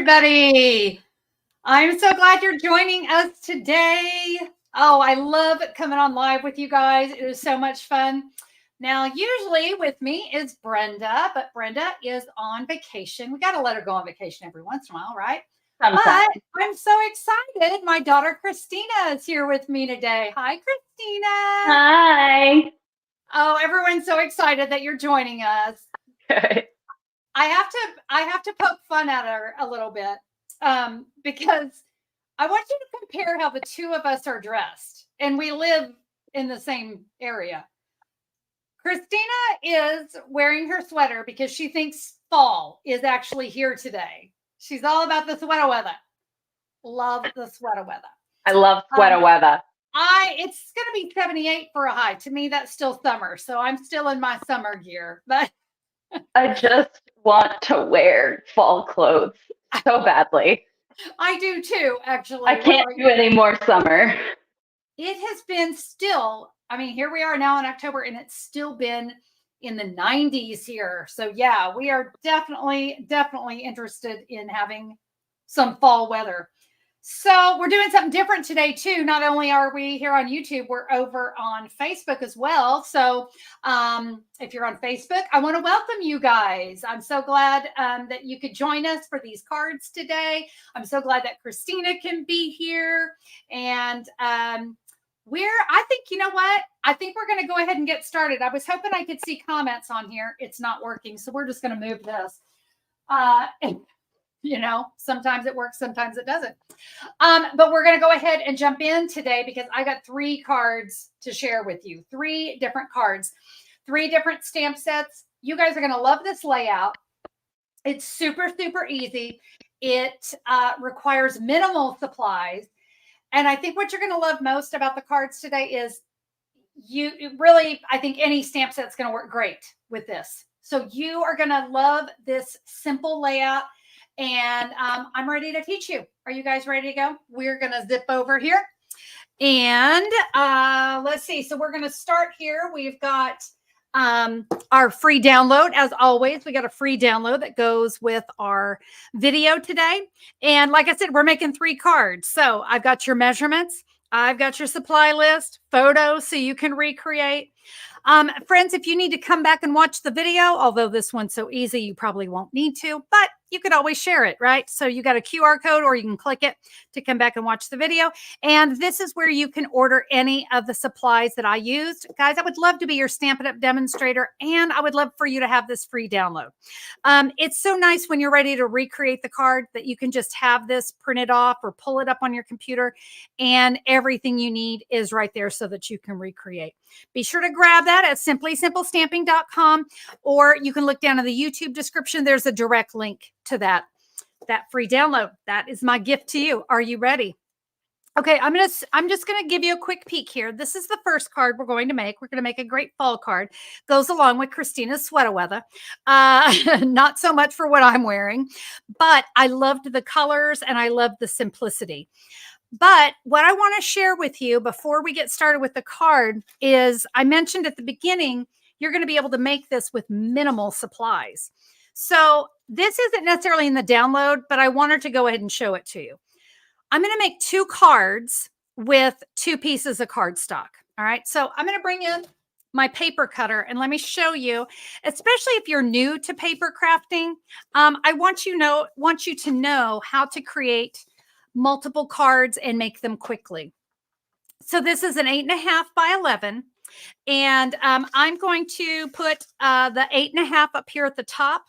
everybody. I'm so glad you're joining us today. Oh, I love coming on live with you guys. It is so much fun. Now, usually with me is Brenda, but Brenda is on vacation. We got to let her go on vacation every once in a while, right? Sometimes. But I'm so excited. My daughter Christina is here with me today. Hi, Christina. Hi. Oh, everyone's so excited that you're joining us. Good. I have to poke fun at her a little bit because I want you to compare how the two of us are dressed, and we live in the same area. Christina is wearing her sweater because she thinks fall is actually here today. She's all about the sweater weather. Love the sweater weather. I love sweater weather. It's gonna be 78 for a high. To me, that's still summer, so I'm still in my summer gear, but I just want to wear fall clothes so badly. I do too, actually. I can't do any more summer. It has been still, I mean, here we are now in October, and it's still been in the 90s here. So yeah, we are definitely interested in having some fall weather. So we're doing something different today too. Not only are we here on YouTube, we're over on Facebook as well. So if you're on Facebook, I want to welcome you guys. I'm so glad that you could join us for these cards today. I'm so glad that Christina can be here. And I think, you know what? I think we're going to go ahead and get started. I was hoping I could see comments on here. It's not working. So we're just going to move this. You know, sometimes it works, sometimes it doesn't. But we're going to go ahead and jump in today because I got 3 cards to share with you. 3 different cards, 3 different stamp sets. You guys are going to love this layout. It's super easy. It requires minimal supplies. And I think what you're going to love most about the cards today is I think any stamp set's going to work great with this. So you are going to love this simple layout. And I'm ready to teach you. Are you guys ready to go? We're going to zip over here. And let's see. So we're going to start here. We've got our free download. As always, we got a free download that goes with our video today. And like I said, we're making 3 cards. So I've got your measurements. I've got your supply list, photos so you can recreate. Friends, if you need to come back and watch the video, although this one's so easy, you probably won't need to, but you could always share it, right? So you got a QR code or you can click it to come back and watch the video. And this is where you can order any of the supplies that I used. Guys, I would love to be your Stampin' Up! Demonstrator, and I would love for you to have this free download. It's so nice when you're ready to recreate the card that you can just have this printed off or pull it up on your computer, and everything you need is right there so that you can recreate. Be sure to grab that at simplysimplestamping.com, or you can look down in the YouTube description. There's a direct link to that free download. That is my gift to you. Are you ready? Okay, I'm just gonna give you a quick peek here. This is the first card we're going to make. We're gonna make a great fall card. Goes along with Christina's sweater weather. Not so much for what I'm wearing, but I loved the colors and I loved the simplicity. But what I want to share with you before we get started with the card is I mentioned at the beginning, you're going to be able to make this with minimal supplies. So this isn't necessarily in the download, but I wanted to go ahead and show it to you. I'm going to make 2 cards with 2 pieces of cardstock. All right. So I'm going to bring in my paper cutter and let me show you, especially if you're new to paper crafting. I want you to know how to create multiple cards and make them quickly. So this is an 8.5 by 11. And I'm going to put the 8.5 up here at the top,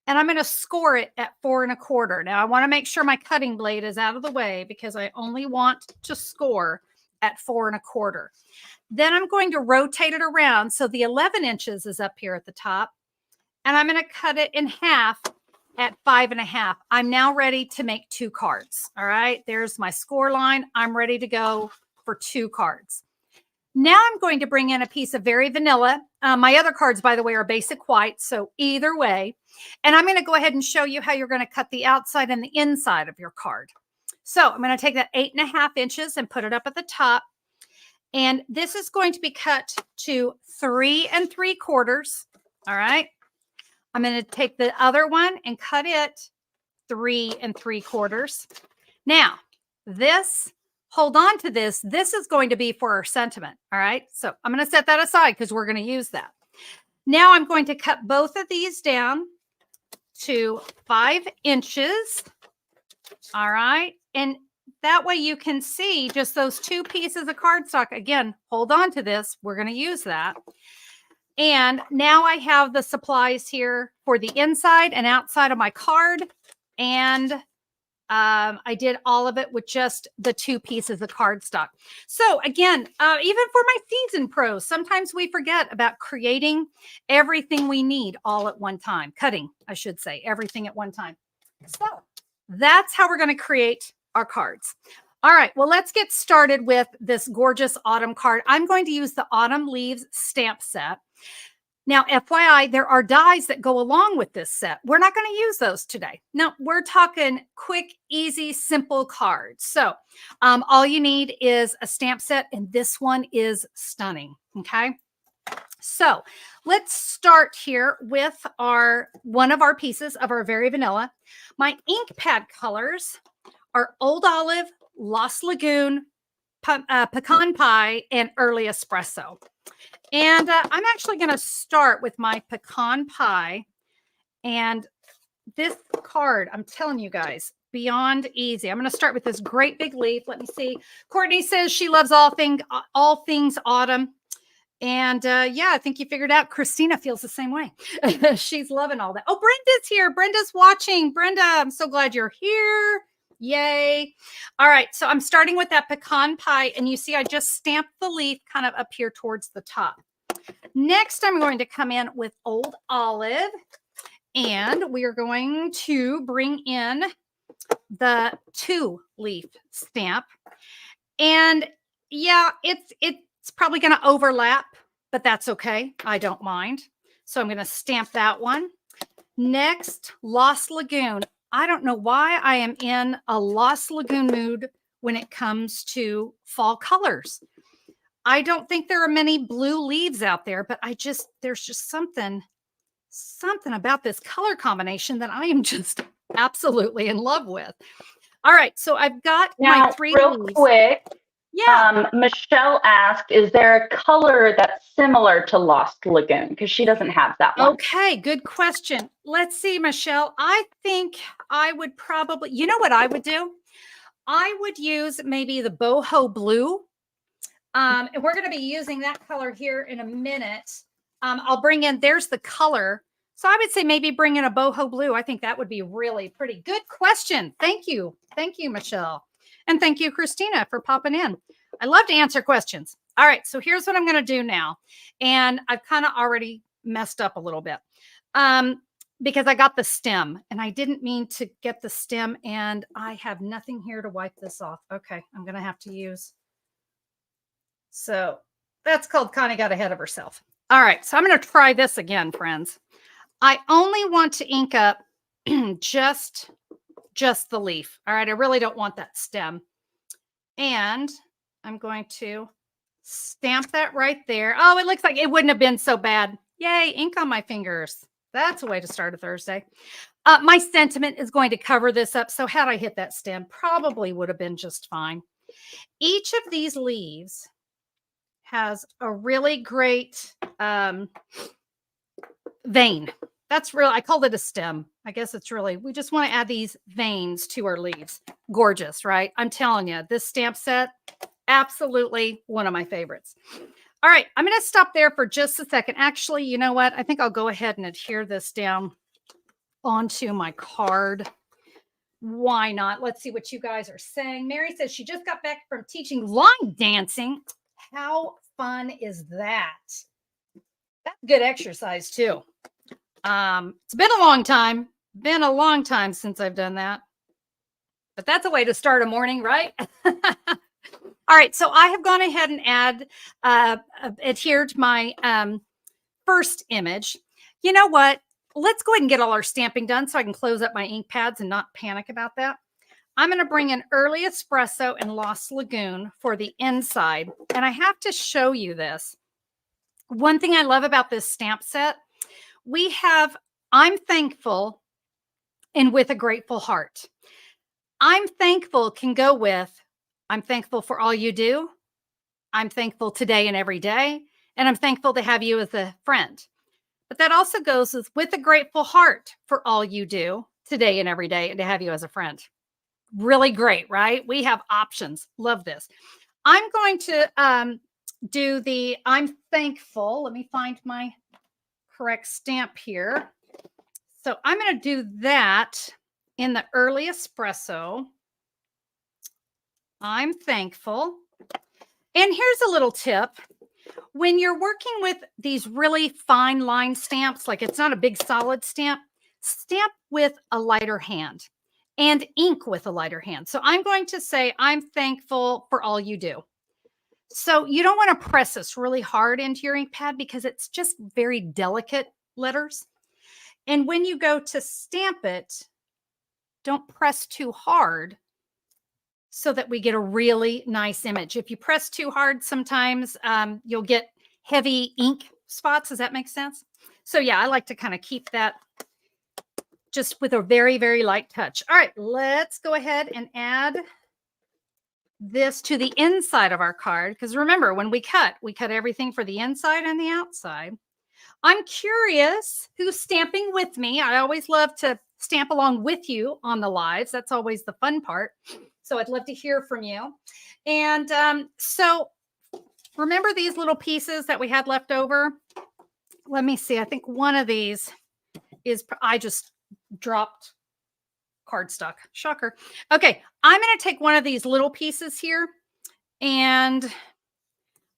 and I'm going to score it at 4 1/4. Now I want to make sure my cutting blade is out of the way because I only want to score at 4 1/4. Then I'm going to rotate it around. So the 11 inches is up here at the top, and I'm going to cut it in half at 5 1/2. I'm now ready to make 2 cards. All right, there's my score line. I'm ready to go for 2 cards. Now I'm going to bring in a piece of very vanilla. My other cards, by the way, are basic white. So either way, and I'm going to go ahead and show you how you're going to cut the outside and the inside of your card. So I'm going to take that 8.5 inches and put it up at the top. And this is going to be cut to 3 3/4. All right. I'm going to take the other one and cut it 3 3/4. Now, this, hold on to this. This is going to be for our sentiment. All right. So I'm going to set that aside because we're going to use that. Now I'm going to cut both of these down to 5 inches. All right. And that way you can see just those 2 pieces of cardstock. Again, hold on to this. We're going to use that. And now I have the supplies here for the inside and outside of my card. And I did all of it with just the 2 pieces of cardstock. So again, even for my seasoned pros, sometimes we forget about creating everything we need all at one time. Cutting, I should say, everything at one time. So that's how we're going to create our cards. All right, well, let's get started with this gorgeous autumn card. I'm going to use the Autumn Leaves stamp set. Now, FYI, there are dies that go along with this set. We're not going to use those today. No, we're talking quick, easy, simple cards. So all you need is a stamp set, and this one is stunning, okay? So let's start here with one of our pieces of our Very Vanilla. My ink pad colors are Old Olive, Lost Lagoon, Pecan Pie, and Early Espresso. And I'm actually going to start with my Pecan Pie. And this card, I'm telling you guys, beyond easy. I'm going to start with this great big leaf. Let me see. Courtney says she loves all things autumn. And yeah, I think you figured out Christina feels the same way. She's loving all that. Oh, Brenda's here. Brenda's watching. Brenda, I'm so glad you're here. Yay. All right. So I'm starting with that Pecan Pie. And you see, I just stamped the leaf kind of up here towards the top. Next, I'm going to come in with Old Olive. And we are going to bring in the 2-leaf stamp. And yeah, it's probably going to overlap, but that's okay. I don't mind. So I'm going to stamp that one. Next, Lost Lagoon. I don't know why I am in a Lost Lagoon mood when it comes to fall colors. I don't think there are many blue leaves out there, but there's just something about this color combination that I am just absolutely in love with. All right, so I've got now, my 3 real leaves. quick. Yeah. Michelle asked, is there a color that's similar to Lost Lagoon? Because she doesn't have that one. Okay, good question. Let's see, Michelle. I think I would probably, you know what I would do? I would use maybe the boho blue. And we're going to be using that color here in a minute. I'll bring in, there's the color. So I would say maybe bring in a boho blue. I think that would be really pretty. Good question. Thank you. Thank you, Michelle. And thank you, Christina, for popping in. I love to answer questions. All right, so here's what I'm going to do now. And I've kind of already messed up a little bit because I got the stem and I didn't mean to get the stem and I have nothing here to wipe this off. Okay, I'm going to have to use. So that's called Connie got ahead of herself. All right, so I'm going to try this again, friends. I only want to ink up just the leaf. All right, I really don't want that stem. And I'm going to stamp that right there. Oh, it looks like it wouldn't have been so bad. Yay, ink on my fingers. That's a way to start a Thursday. My sentiment is going to cover this up. So had I hit that stem, probably would have been just fine. Each of these leaves has a really great vein. That's real. I called it a stem. I guess it's really, we just want to add these veins to our leaves. Gorgeous, right? I'm telling you, this stamp set, absolutely one of my favorites. All right, I'm going to stop there for just a second. Actually, you know what? I think I'll go ahead and adhere this down onto my card. Why not? Let's see what you guys are saying. Mary says she just got back from teaching line dancing. How fun is that? That's good exercise too. It's been a long time since I've done that, but that's a way to start a morning, right? All right, so I have gone ahead and adhered my first image. You know what? Let's go ahead and get all our stamping done so I can close up my ink pads and not panic about that. I'm going to bring in Early Espresso and Lost Lagoon for the inside. And I have to show you this. One thing I love about this stamp set, I'm thankful and with a grateful heart. I'm thankful can go with, I'm thankful for all you do. I'm thankful today and every day. And I'm thankful to have you as a friend. But that also goes with a grateful heart for all you do today and every day and to have you as a friend. Really great, right? We have options. Love this. I'm going to do the I'm thankful. Let me find my correct stamp here. So I'm going to do that in the early espresso. I'm thankful. And here's a little tip. When you're working with these really fine line stamps, like it's not a big solid stamp, stamp with a lighter hand and ink with a lighter hand. So I'm going to say, I'm thankful for all you do. So you don't want to press this really hard into your ink pad because it's just very delicate letters. And when you go to stamp it, don't press too hard so that we get a really nice image. If you press too hard, sometimes you'll get heavy ink spots. Does that make sense? So yeah, I like to kind of keep that just with a very, very light touch. All right, let's go ahead and add this to the inside of our card. Because remember, when we cut everything for the inside and the outside. I'm curious who's stamping with me. I always love to stamp along with you on the lives. That's always the fun part. So I'd love to hear from you. And so remember these little pieces that we had left over? Let me see. I think one of these is, I just dropped cardstock. Shocker. Okay. I'm going to take one of these little pieces here and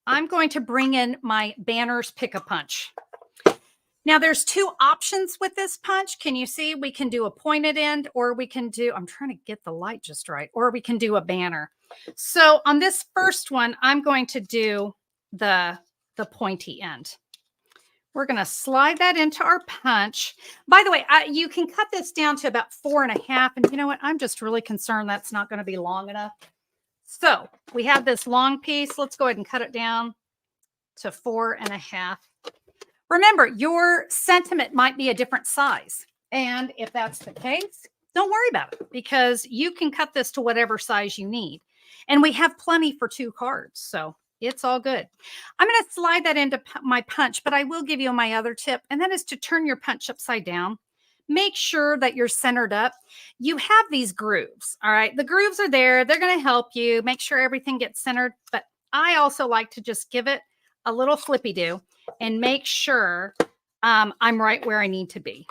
I'm going to bring in my Banners Pick-a-Punch. Now there's two options with this punch. Can you see? We can do a pointed end or we can do, I'm trying to get the light just right, or we can do a banner. So on this first one, I'm going to do the pointy end. We're going to slide that into our punch. By the way, you can cut this down to about 4.5. And you know what? I'm just really concerned that's not going to be long enough. So we have this long piece. Let's go ahead and cut it down to 4.5. Remember, your sentiment might be a different size. And if that's the case, don't worry about it because you can cut this to whatever size you need. And we have plenty for 2 cards. So it's all good. I'm going to slide that into my punch, but I will give you my other tip. And that is to turn your punch upside down. Make sure that you're centered up. You have these grooves. All right. The grooves are there. They're going to help you make sure everything gets centered. But I also like to just give it a little flippy do and make sure I'm right where I need to be.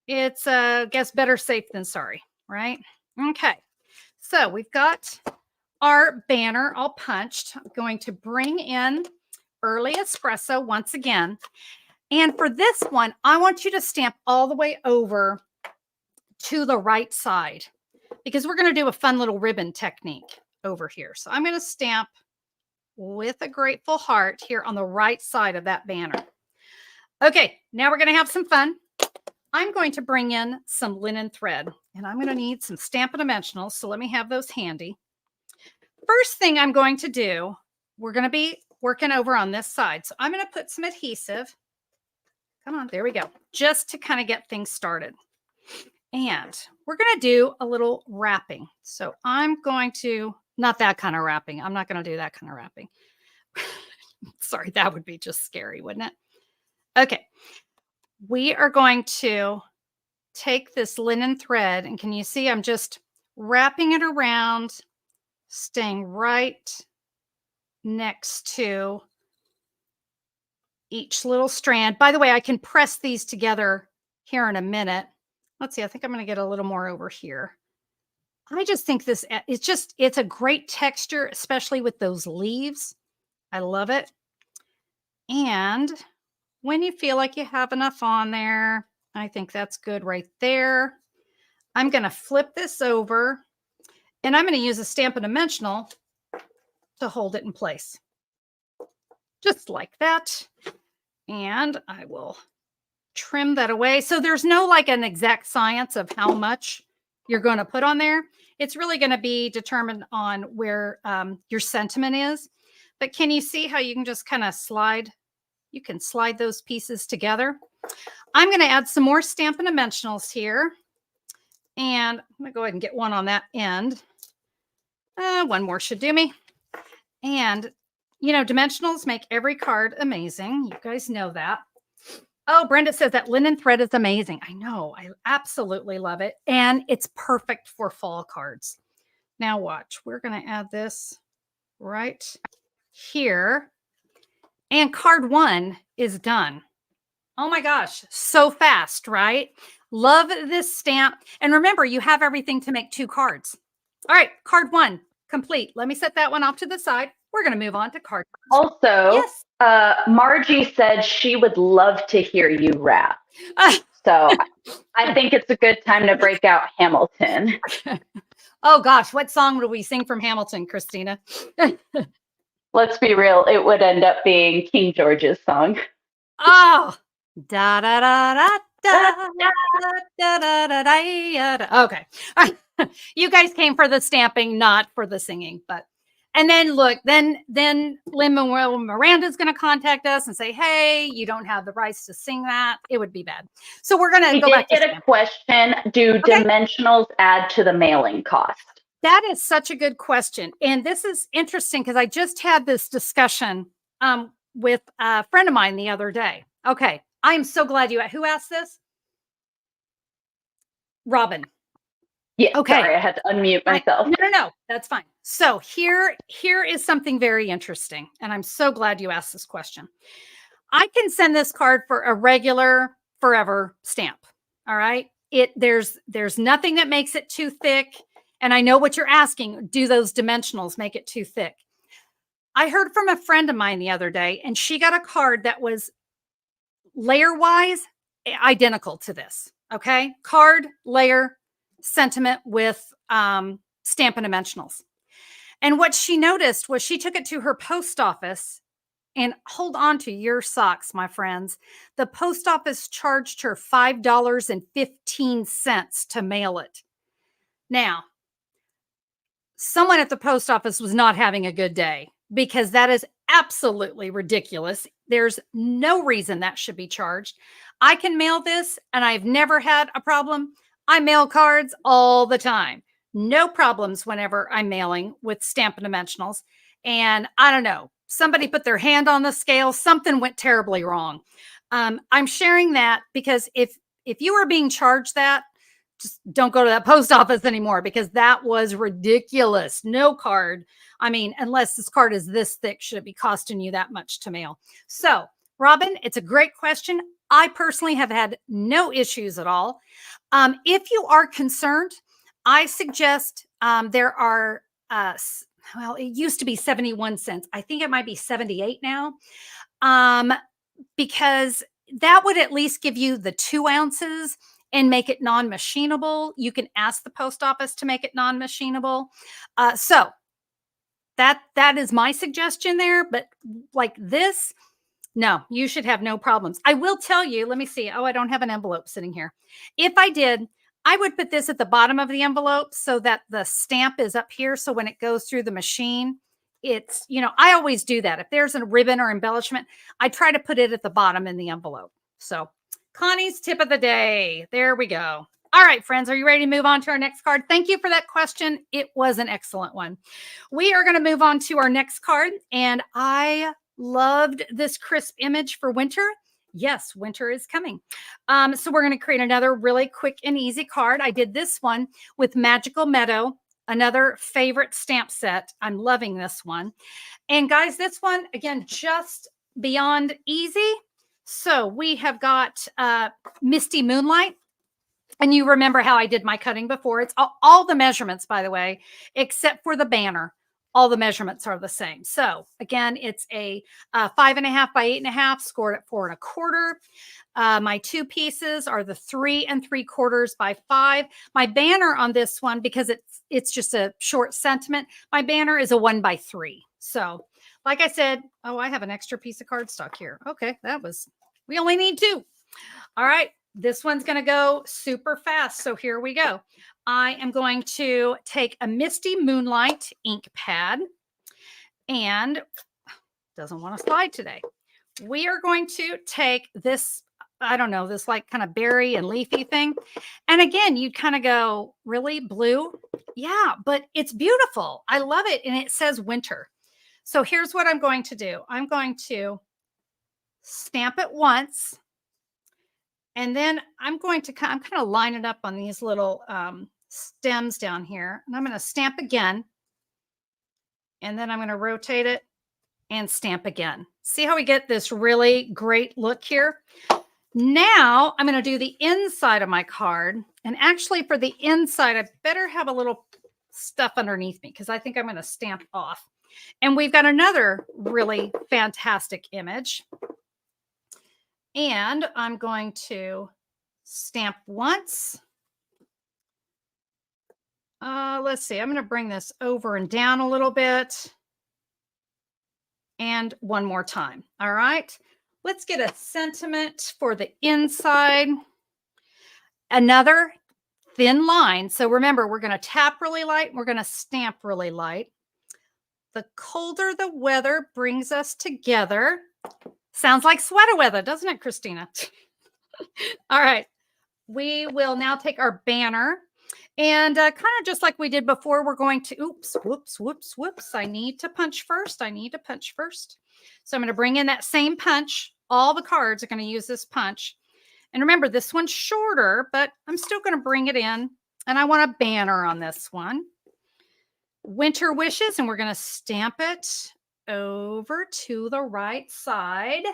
It's, I guess, better safe than sorry, right? Okay, so we've got our banner all punched. I'm going to bring in early espresso once again. And for this one, I want you to stamp all the way over to the right side because we're going to do a fun little ribbon technique over here. So I'm going to stamp with a grateful heart here on the right side of that banner. Okay, now we're going to have some fun. I'm going to bring in some linen thread and I'm going to need some Stampin' Dimensionals. So let me have those handy. First thing I'm going to do, we're going to be working over on this side. So I'm going to put some adhesive. Come on, there we go. Just to kind of get things started. And we're going to do a little wrapping. So I'm going to, not that kind of wrapping. I'm not going to do that kind of wrapping. Sorry, that would be just scary, wouldn't it? Okay. We are going to take this linen thread and can you see I'm just wrapping it around, staying right next to each little strand. By the way, I can press these together here in a minute. Let's see, I think I'm going to get a little more over here. I just think this, it's a great texture, especially with those leaves. I love it. And when you feel like you have enough on there, I think that's good right there. I'm going to flip this over and I'm going to use a Stampin' Dimensional to hold it in place. Just like that. And I will trim that away. So there's no like an exact science of how much you're going to put on there. It's really going to be determined on where your sentiment is. But can you see how you can just kind of slide? You can slide those pieces together. I'm going to add some more Stampin' Dimensionals here. And I'm going to go ahead and get one on that end. One more should do me. And, you know, dimensionals make every card amazing. You guys know that. Oh, Brenda says that linen thread is amazing. I know. I absolutely love it. And it's perfect for fall cards. Now watch. We're going to add this right here. And card 1 is done. Oh my gosh. So fast, right? Love this stamp. And remember, you have everything to make 2 cards. All right. Card 1 complete. Let me set that one off to the side. We're going to move on to card 2. Also, Yes. Margie said she would love to hear you rap. So I think it's a good time to break out Hamilton. Oh gosh, what song would we sing from Hamilton, Christina? Let's be real, it would end up being King George's song. Oh, da da da da da da da da da da. Okay, you guys came for the stamping, not for the singing. But and then look, then Lin-Manuel Miranda's going to contact us and say, "Hey, you don't have the rights to sing that. It would be bad." So we're going to go back to get a question. Do dimensionals add to the mailing cost? That is such a good question. And this is interesting because I just had this discussion with a friend of mine the other day. Okay. I'm so glad who asked this? Robin. Yeah. Okay. Sorry, I had to unmute myself. No. That's fine. So here is something very interesting. And I'm so glad you asked this question. I can send this card for a regular forever stamp. All right. There's nothing that makes it too thick. And I know what you're asking. Do those dimensionals make it too thick? I heard from a friend of mine the other day, and she got a card that was layer-wise identical to this. Okay. Card, layer, sentiment with Stampin' Dimensionals. And what she noticed was she took it to her post office, and hold on to your socks, my friends. The post office charged her $5.15 to mail it. Now, someone at the post office was not having a good day because that is absolutely ridiculous. There's no reason that should be charged. I can mail this and I've never had a problem. I mail cards all the time. No problems whenever I'm mailing with Stampin' Dimensionals. And I don't know, somebody put their hand on the scale. Something went terribly wrong. I'm sharing that because if you are being charged that, just don't go to that post office anymore because that was ridiculous. No card. I mean, unless this card is this thick, should it be costing you that much to mail? So, Robin, it's a great question. I personally have had no issues at all. If you are concerned, I suggest there are, well, it used to be 71 cents. I think it might be 78 now, because that would at least give you the 2 ounces and make it non-machinable. You can ask the post office to make it non-machinable. So that is my suggestion there. But like this, no, you should have no problems. I will tell you, let me see. Oh, I don't have an envelope sitting here. If I did, I would put this at the bottom of the envelope so that the stamp is up here. So when it goes through the machine, it's, you know, I always do that. If there's a ribbon or embellishment, I try to put it at the bottom in the envelope. So Connie's tip of the day. There we go. All right, friends, are you ready to move on to our next card? Thank you for that question. It was an excellent one. We are going to move on to our next card, and I loved this crisp image for winter. Yes, winter is coming. So we're going to create another really quick and easy card. I did this one with Magical Meadow, another favorite stamp set. I'm loving this one. And guys, this one, again, just beyond easy. So we have got Misty Moonlight. And you remember how I did my cutting before. It's all the measurements, by the way, except for the banner. All the measurements are the same. So again, it's a 5.5 by 8.5, scored at 4 1/4. My 2 pieces are the 3 3/4 by 5. My banner on this one, because it's just a short sentiment, my banner is a 1 by 3. So like I said, oh, I have an extra piece of cardstock here. Okay, we only need 2. All right, this one's going to go super fast. So here we go. I am going to take a Misty Moonlight ink pad, and doesn't want to slide today. We are going to take this I don't know, this like kind of berry and leafy thing. And again, you kind of go, really blue? Yeah, but it's beautiful. I love it. And it says winter. So here's what I'm going to do. I'm going to stamp it once. And then I'm going to I'm kind of line it up on these little stems down here. And I'm going to stamp again. And then I'm going to rotate it and stamp again. See how we get this really great look here? Now I'm going to do the inside of my card. And actually for the inside, I better have a little stuff underneath me because I think I'm going to stamp off. And we've got another really fantastic image. And I'm going to stamp once. Let's see, I'm going to bring this over and down a little bit. And one more time. All right. Let's get a sentiment for the inside. Another thin line. So remember, we're going to tap really light. We're going to stamp really light. The colder the weather brings us together. Sounds like sweater weather, doesn't it, Christina? All right. We will now take our banner and kind of just like we did before, we're going to, oops, whoops, whoops, whoops. I need to punch first. I need to punch first. So I'm going to bring in that same punch. All the cards are going to use this punch. And remember, this one's shorter, but I'm still going to bring it in. And I want a banner on this one. Winter wishes, and we're going to stamp it over to the right side.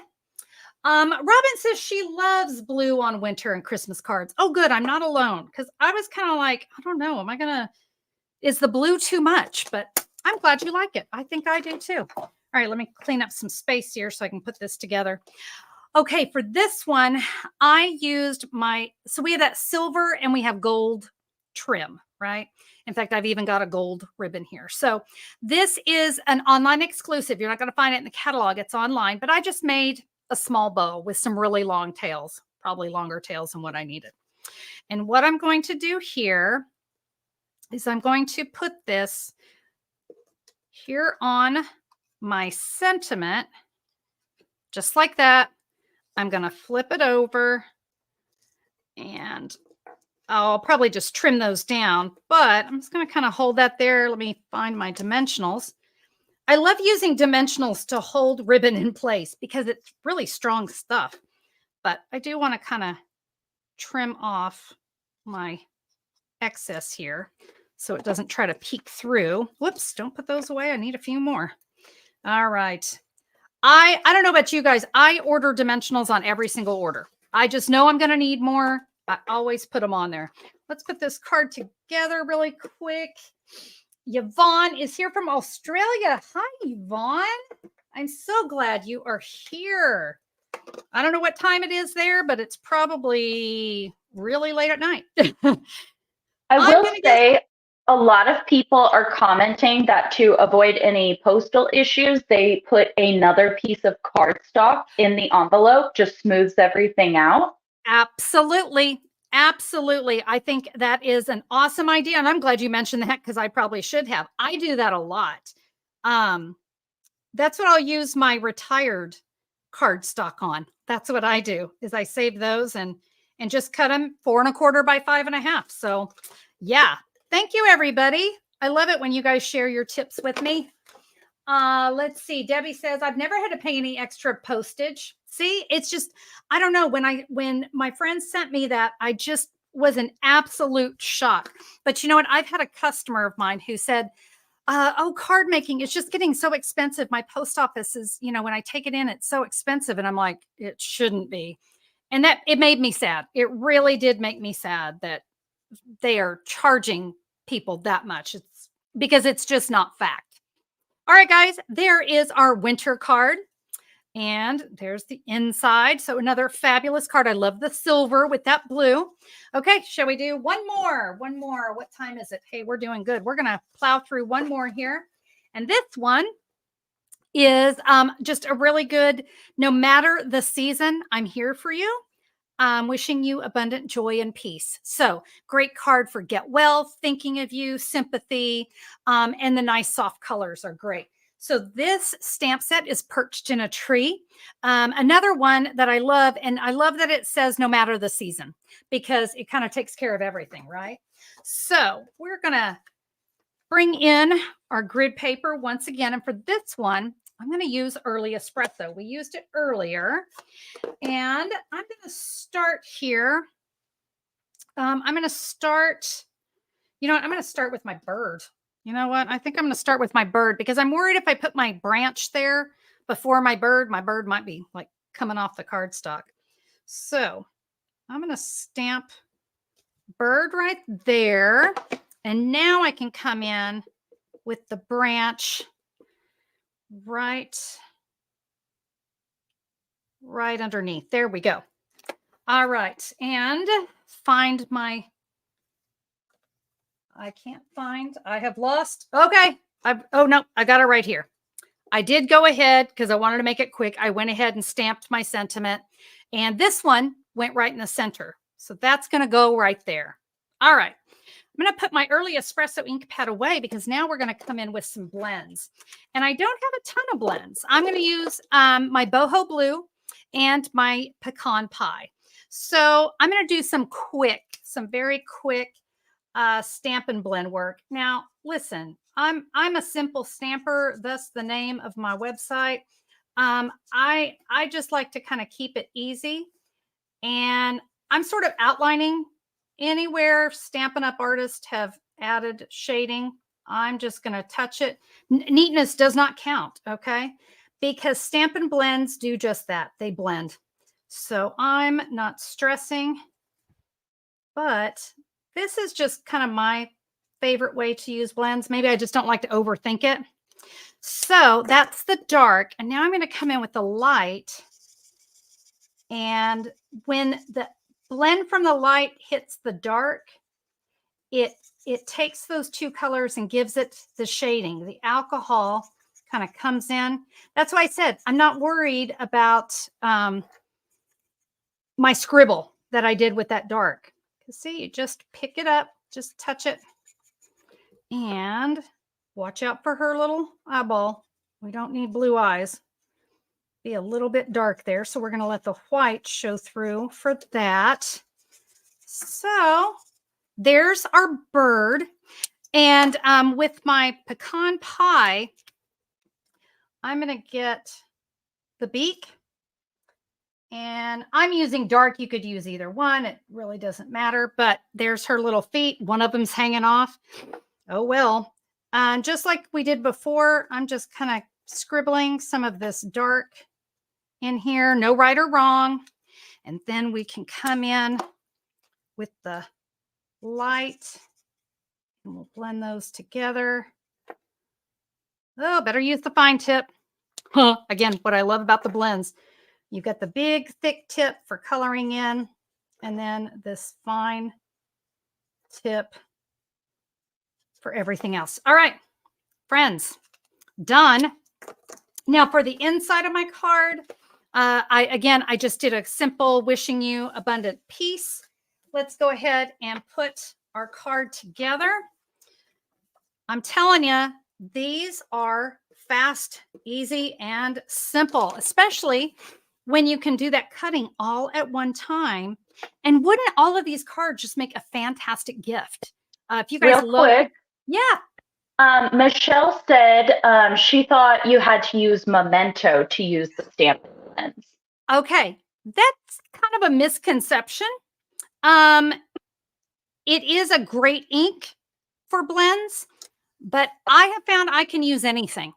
Robin says she loves blue on winter and Christmas cards. Oh, good. I'm not alone because I was kind of like, I don't know. Is the blue too much? But I'm glad you like it. I think I do too. All right, let me clean up some space here so I can put this together. Okay, for this one, I used so we have that silver and we have gold trim, right? In fact, I've even got a gold ribbon here. So this is an online exclusive. You're not going to find it in the catalog. It's online, but I just made a small bow with some really long tails, probably longer tails than what I needed. And what I'm going to do here is I'm going to put this here on my sentiment, just like that. I'm going to flip it over and I'll probably just trim those down, but I'm just going to kind of hold that there. Let me find my dimensionals. I love using dimensionals to hold ribbon in place because it's really strong stuff, but I do want to kind of trim off my excess here so it doesn't try to peek through. Whoops, don't put those away. I need a few more. All right. I don't know about you guys. I order dimensionals on every single order. I just know I'm going to need more. I always put them on there. Let's put this card together really quick. Yvonne is here from Australia. Hi, Yvonne. I'm so glad you are here. I don't know what time it is there, but it's probably really late at night. I will say a lot of people are commenting that to avoid any postal issues, they put another piece of cardstock in the envelope, just smooths everything out. Absolutely. Absolutely. I think that is an awesome idea. And I'm glad you mentioned that because I probably should have. I do that a lot. That's what I'll use my retired cardstock on. That's what I do is I save those and just cut them 4 1/4 by 5 1/2. So yeah, thank you, everybody. I love it when you guys share your tips with me. Let's see. Debbie says, I've never had to pay any extra postage. See, it's just, I don't know. When my friends sent me that, I just was an absolute shock. But you know what? I've had a customer of mine who said, oh, card making is just getting so expensive. My post office is, when I take it in, it's so expensive. And I'm like, it shouldn't be. And that it made me sad. It really did make me sad that they are charging people that much. It's because it's just not fact. All right, guys, there is our winter card. And there's the inside. So another fabulous card. I love the silver with that blue. Okay, shall we do one more? One more. What time is it? Hey, we're doing good. We're going to plow through one more here. And this one is just a really good, no matter the season, I'm here for you. Wishing you abundant joy and peace. So great card for get well, thinking of you, sympathy, and the nice soft colors are great. So this stamp set is Perched in a Tree. Another one that I love, and I love that it says no matter the season, because it kind of takes care of everything, right? So we're going to bring in our grid paper once again. And for this one, I'm going to use Early Espresso. We used it earlier. And I'm going to start here. I'm going to start, you know what? I'm going to start with my bird. You know what? I think I'm going to start with my bird, because I'm worried if I put my branch there before my bird might be like coming off the cardstock. So I'm going to stamp bird right there. And now I can come in with the branch right underneath. There we go. All right. And find my, I have lost. Okay. Oh no, I got it right here. I did go ahead because I wanted to make it quick. I went ahead and stamped my sentiment, and this one went right in the center. So that's going to go right there. All right. I'm going to put my Early Espresso ink pad away, because now we're going to come in with some blends. And I don't have a ton of blends. I'm going to use my boho blue and my pecan pie. So I'm going to do some very quick stamp and blend work. Now, listen, I'm a simple stamper, thus the name of my website. I just like to kind of keep it easy, and I'm sort of outlining anywhere Stampin' Up! Artists have added shading. I'm just going to touch it. Neatness does not count, okay? Because Stampin' Blends do just that. They blend. So I'm not stressing, but this is just kind of my favorite way to use blends. Maybe I just don't like to overthink it. So that's the dark. And now I'm going to come in with the light. And when the blend from the light hits the dark, it takes those two colors and gives it the shading. The alcohol kind of comes in. That's why I said I'm not worried about my scribble that I did with that dark. See, you just pick it up, just touch it, and watch out for her little eyeball. We don't need blue eyes. Be a little bit dark there, so we're going to let the white show through for that. So there's our bird. And with my pecan pie, I'm going to get the beak. And I'm using dark. You could use either one. It really doesn't matter. But there's her little feet. One of them's hanging off. Oh, well. And just like we did before, I'm just kind of scribbling some of this dark in here. No right or wrong. And then we can come in with the light. And we'll blend those together. Oh, better use the fine tip. Again, what I love about the blends. You've got the big, thick tip for coloring in, and then this fine tip for everything else. All right, friends, done. Now for the inside of my card, I just did a simple wishing you abundant peace. Let's go ahead and put our card together. I'm telling you, these are fast, easy, and simple, especially when you can do that cutting all at one time. And wouldn't all of these cards just make a fantastic gift? If you guys Real quick. Yeah. Michelle said she thought you had to use Memento to use the Stampin' Blends. Okay. That's kind of a misconception. It is a great ink for blends, but I have found I can use anything.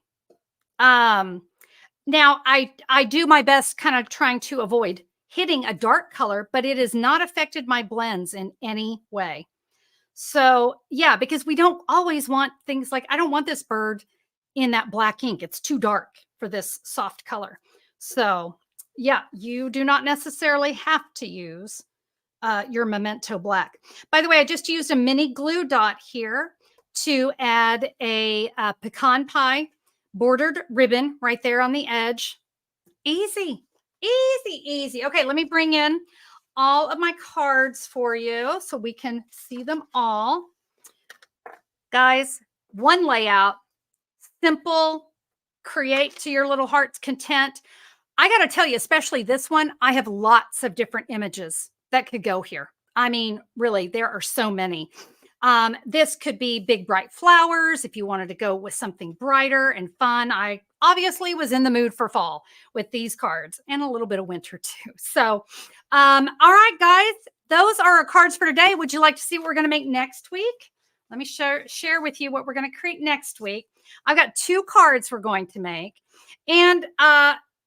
Now, I do my best kind of trying to avoid hitting a dark color, but it has not affected my blends in any way. So, yeah, because we don't always want things like, I don't want this bird in that black ink. It's too dark for this soft color. So, yeah, you do not necessarily have to use your Memento black. By the way, I just used a mini glue dot here to add a pecan pie bordered ribbon right there on the edge. Easy, easy, easy. Okay, let me bring in all of my cards for you so we can see them all. Guys, one layout, simple, create to your little heart's content. I got to tell you, especially this one, I have lots of different images that could go here. I mean, really, there are so many. This could be big, bright flowers. If you wanted to go with something brighter and fun, I obviously was in the mood for fall with these cards and a little bit of winter too. So, all right, guys, those are our cards for today. Would you like to see what we're going to make next week? Let me share with you what we're going to create next week. I've got 2 cards we're going to make, and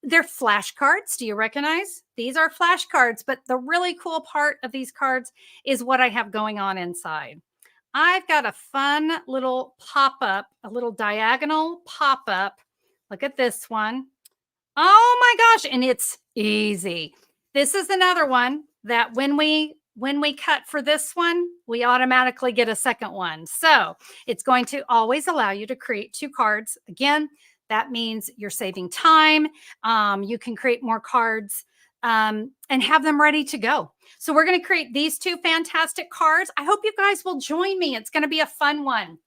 they're flashcards. Do you recognize? These are flashcards, but the really cool part of these cards is what I have going on inside. I've got a fun little pop-up, a little diagonal pop-up. Look at this one. Oh my gosh, and it's easy. This is another one that when we cut for this one, we automatically get a second one. So it's going to always allow you to create 2 cards. Again, that means you're saving time. You can create more cards and have them ready to go. So we're going to create these 2 fantastic cards. I hope you guys will join me. It's going to be a fun one.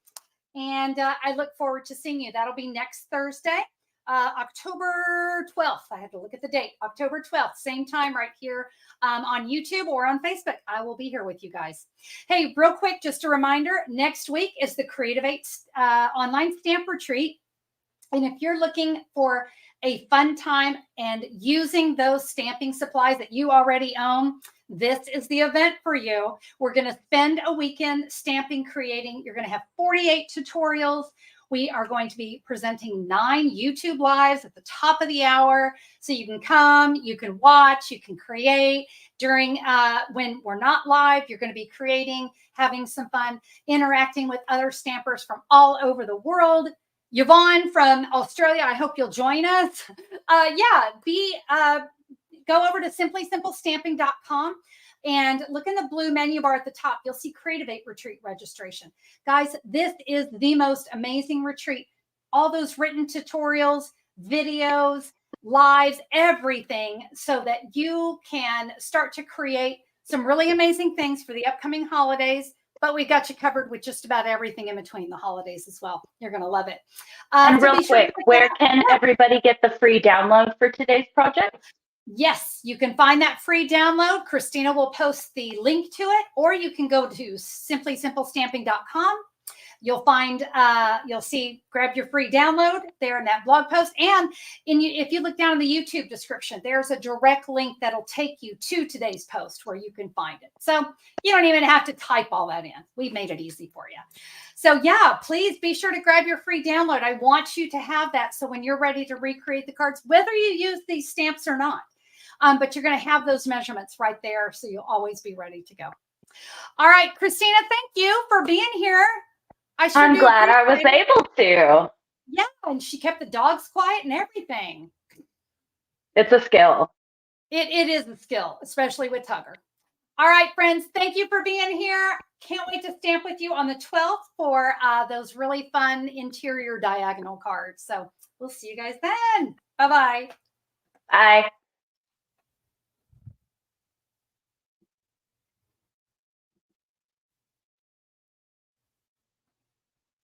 And I look forward to seeing you. That'll be next Thursday, October 12th. I have to look at the date. October 12th, same time right here on YouTube or on Facebook. I will be here with you guys. Hey, real quick, just a reminder, next week is the Creative 8 online stamp retreat. And if you're looking for a fun time and using those stamping supplies that you already own, this is the event for you. We're going to spend a weekend stamping, creating. You're going to have 48 tutorials. We are going to be presenting 9 YouTube lives at the top of the hour. So you can come, you can watch, you can create. During when we're not live, you're going to be creating, having some fun, interacting with other stampers from all over the world. Yvonne from Australia, I hope you'll join us. Go over to simplysimplestamping.com and look in the blue menu bar at the top. You'll see Creative 8 retreat registration. Guys, this is the most amazing retreat. All those written tutorials, videos, lives, everything, so that you can start to create some really amazing things for the upcoming holidays. But we got you covered with just about everything in between the holidays as well. You're going to love it. And real quick, where can everybody get the free download for today's project? Yes, you can find that free download. Christina will post the link to it, or you can go to simplysimplestamping.com. You'll find, you'll see, grab your free download there in that blog post. And if you look down in the YouTube description, there's a direct link that'll take you to today's post where you can find it. So you don't even have to type all that in. We've made it easy for you. So yeah, please be sure to grab your free download. I want you to have that. So when you're ready to recreate the cards, whether you use these stamps or not, but you're going to have those measurements right there. So you'll always be ready to go. All right, Christina, thank you for being here. I'm glad I was able to. Yeah, and she kept the dogs quiet and everything. It's a skill. It is a skill, especially with Tugger. All right, friends, thank you for being here. Can't wait to stamp with you on the 12th for those really fun interior diagonal cards. So we'll see you guys then. Bye-bye. Bye.